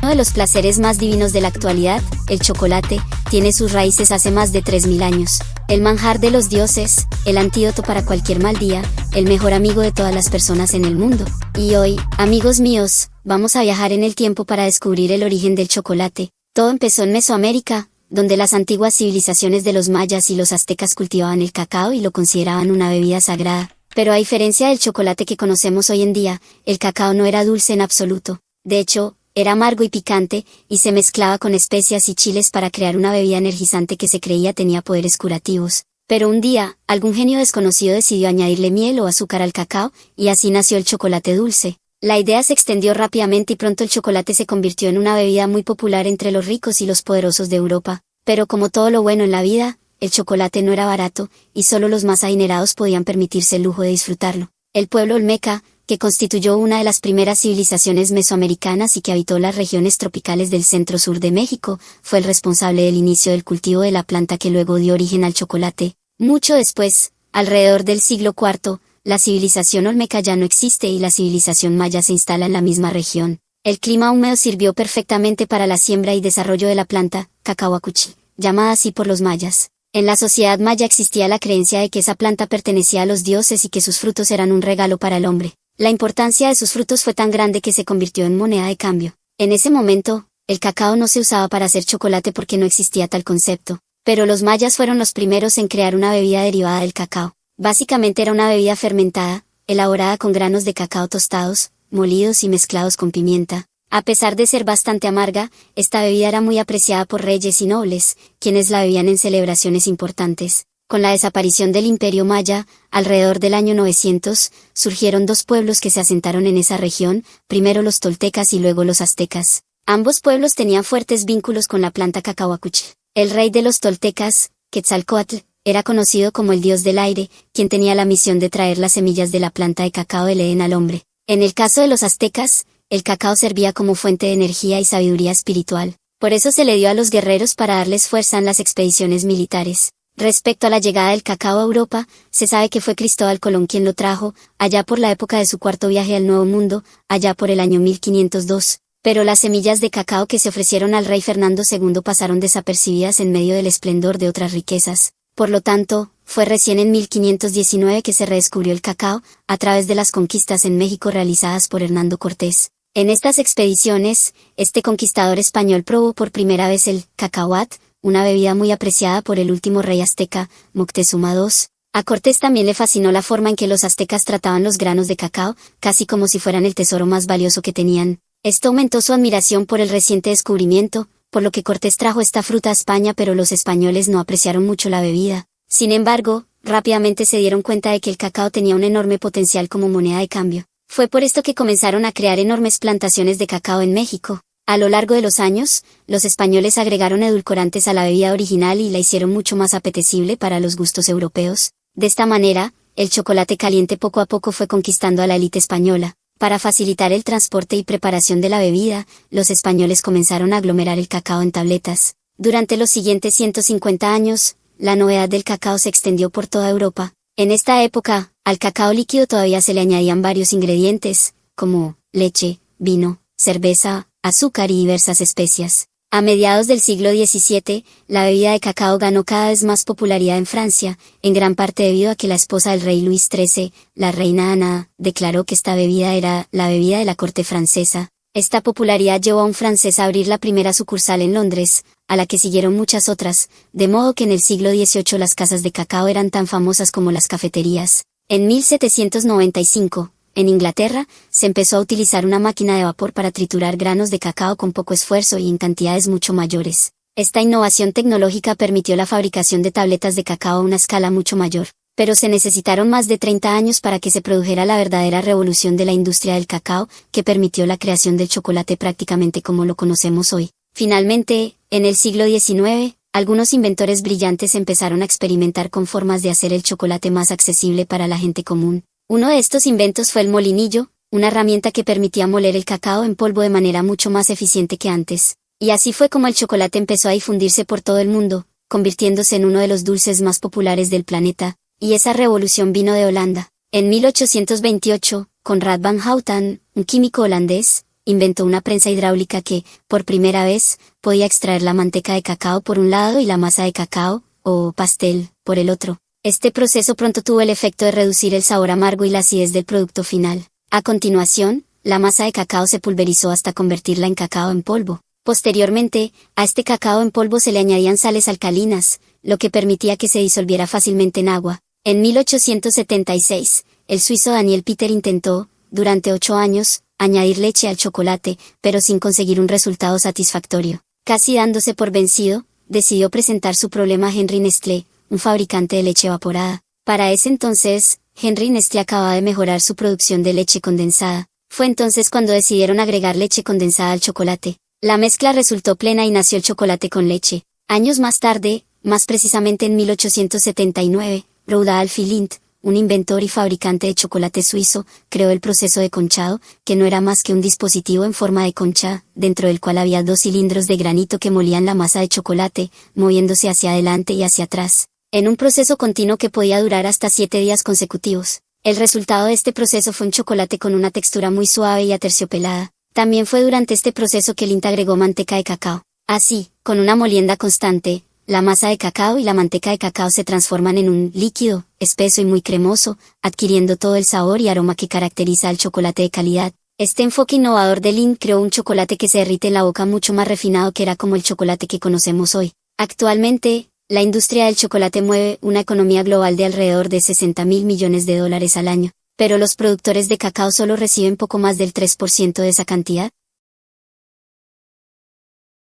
Uno de los placeres más divinos de la actualidad, el chocolate, tiene sus raíces hace más de 3000 años. El manjar de los dioses, el antídoto para cualquier mal día, el mejor amigo de todas las personas en el mundo. Y hoy, amigos míos, vamos a viajar en el tiempo para descubrir el origen del chocolate. Todo empezó en Mesoamérica, donde las antiguas civilizaciones de los mayas y los aztecas cultivaban el cacao y lo consideraban una bebida sagrada. Pero a diferencia del chocolate que conocemos hoy en día, el cacao no era dulce en absoluto. De hecho, era amargo y picante, y se mezclaba con especias y chiles para crear una bebida energizante que se creía tenía poderes curativos. Pero un día, algún genio desconocido decidió añadirle miel o azúcar al cacao, y así nació el chocolate dulce. La idea se extendió rápidamente y pronto el chocolate se convirtió en una bebida muy popular entre los ricos y los poderosos de Europa. Pero como todo lo bueno en la vida, el chocolate no era barato, y solo los más adinerados podían permitirse el lujo de disfrutarlo. El pueblo olmeca, que constituyó una de las primeras civilizaciones mesoamericanas y que habitó las regiones tropicales del centro-sur de México, fue el responsable del inicio del cultivo de la planta que luego dio origen al chocolate. Mucho después, alrededor del siglo IV, la civilización olmeca ya no existe y la civilización maya se instala en la misma región. El clima húmedo sirvió perfectamente para la siembra y desarrollo de la planta, cacahuacuchi, llamada así por los mayas. En la sociedad maya existía la creencia de que esa planta pertenecía a los dioses y que sus frutos eran un regalo para el hombre. La importancia de sus frutos fue tan grande que se convirtió en moneda de cambio. En ese momento, el cacao no se usaba para hacer chocolate porque no existía tal concepto, pero los mayas fueron los primeros en crear una bebida derivada del cacao. Básicamente era una bebida fermentada, elaborada con granos de cacao tostados, molidos y mezclados con pimienta. A pesar de ser bastante amarga, esta bebida era muy apreciada por reyes y nobles, quienes la bebían en celebraciones importantes. Con la desaparición del Imperio Maya, alrededor del año 900, surgieron dos pueblos que se asentaron en esa región, primero los toltecas y luego los aztecas. Ambos pueblos tenían fuertes vínculos con la planta cacahuacuchi. El rey de los toltecas, Quetzalcóatl, era conocido como el dios del aire, quien tenía la misión de traer las semillas de la planta de cacao del Edén al hombre. En el caso de los aztecas, el cacao servía como fuente de energía y sabiduría espiritual. Por eso se le dio a los guerreros para darles fuerza en las expediciones militares. Respecto a la llegada del cacao a Europa, se sabe que fue Cristóbal Colón quien lo trajo, allá por la época de su cuarto viaje al Nuevo Mundo, allá por el año 1502. Pero las semillas de cacao que se ofrecieron al rey Fernando II pasaron desapercibidas en medio del esplendor de otras riquezas. Por lo tanto, fue recién en 1519 que se redescubrió el cacao, a través de las conquistas en México realizadas por Hernando Cortés. En estas expediciones, este conquistador español probó por primera vez el cacahuat, una bebida muy apreciada por el último rey azteca, Moctezuma II. A Cortés también le fascinó la forma en que los aztecas trataban los granos de cacao, casi como si fueran el tesoro más valioso que tenían. Esto aumentó su admiración por el reciente descubrimiento, por lo que Cortés trajo esta fruta a España, pero los españoles no apreciaron mucho la bebida. Sin embargo, rápidamente se dieron cuenta de que el cacao tenía un enorme potencial como moneda de cambio. Fue por esto que comenzaron a crear enormes plantaciones de cacao en México. A lo largo de los años, los españoles agregaron edulcorantes a la bebida original y la hicieron mucho más apetecible para los gustos europeos. De esta manera, el chocolate caliente poco a poco fue conquistando a la élite española. Para facilitar el transporte y preparación de la bebida, los españoles comenzaron a aglomerar el cacao en tabletas. Durante los siguientes 150 años, la novedad del cacao se extendió por toda Europa. En esta época, al cacao líquido todavía se le añadían varios ingredientes, como leche, vino, cerveza, azúcar y diversas especias. A mediados del siglo XVII, la bebida de cacao ganó cada vez más popularidad en Francia, en gran parte debido a que la esposa del rey Luis XIII, la reina Ana, declaró que esta bebida era la bebida de la corte francesa. Esta popularidad llevó a un francés a abrir la primera sucursal en Londres, a la que siguieron muchas otras, de modo que en el siglo XVIII las casas de cacao eran tan famosas como las cafeterías. En 1795, en Inglaterra, se empezó a utilizar una máquina de vapor para triturar granos de cacao con poco esfuerzo y en cantidades mucho mayores. Esta innovación tecnológica permitió la fabricación de tabletas de cacao a una escala mucho mayor, pero se necesitaron más de 30 años para que se produjera la verdadera revolución de la industria del cacao, que permitió la creación del chocolate prácticamente como lo conocemos hoy. Finalmente, en el siglo XIX, algunos inventores brillantes empezaron a experimentar con formas de hacer el chocolate más accesible para la gente común. Uno de estos inventos fue el molinillo, una herramienta que permitía moler el cacao en polvo de manera mucho más eficiente que antes. Y así fue como el chocolate empezó a difundirse por todo el mundo, convirtiéndose en uno de los dulces más populares del planeta, y esa revolución vino de Holanda. En 1828, Conrad van Houten, un químico holandés, inventó una prensa hidráulica que, por primera vez, podía extraer la manteca de cacao por un lado y la masa de cacao, o pastel, por el otro. Este proceso pronto tuvo el efecto de reducir el sabor amargo y la acidez del producto final. A continuación, la masa de cacao se pulverizó hasta convertirla en cacao en polvo. Posteriormente, a este cacao en polvo se le añadían sales alcalinas, lo que permitía que se disolviera fácilmente en agua. En 1876, el suizo Daniel Peter intentó, durante 8 años, añadir leche al chocolate, pero sin conseguir un resultado satisfactorio. Casi dándose por vencido, decidió presentar su problema a Henry Nestlé, un fabricante de leche evaporada. Para ese entonces, Henry Nestlé acababa de mejorar su producción de leche condensada. Fue entonces cuando decidieron agregar leche condensada al chocolate. La mezcla resultó plena y nació el chocolate con leche. Años más tarde, más precisamente en 1879, Rudolf Lindt, un inventor y fabricante de chocolate suizo, creó el proceso de conchado, que no era más que un dispositivo en forma de concha, dentro del cual había 2 cilindros de granito que molían la masa de chocolate, moviéndose hacia adelante y hacia atrás, en un proceso continuo que podía durar hasta 7 días consecutivos. El resultado de este proceso fue un chocolate con una textura muy suave y aterciopelada. También fue durante este proceso que Lindt agregó manteca de cacao. Así, con una molienda constante, la masa de cacao y la manteca de cacao se transforman en un líquido, espeso y muy cremoso, adquiriendo todo el sabor y aroma que caracteriza al chocolate de calidad. Este enfoque innovador de Lindt creó un chocolate que se derrite en la boca mucho más refinado que era como el chocolate que conocemos hoy. Actualmente, la industria del chocolate mueve una economía global de alrededor de $60.000 millones al año, pero los productores de cacao solo reciben poco más del 3% de esa cantidad.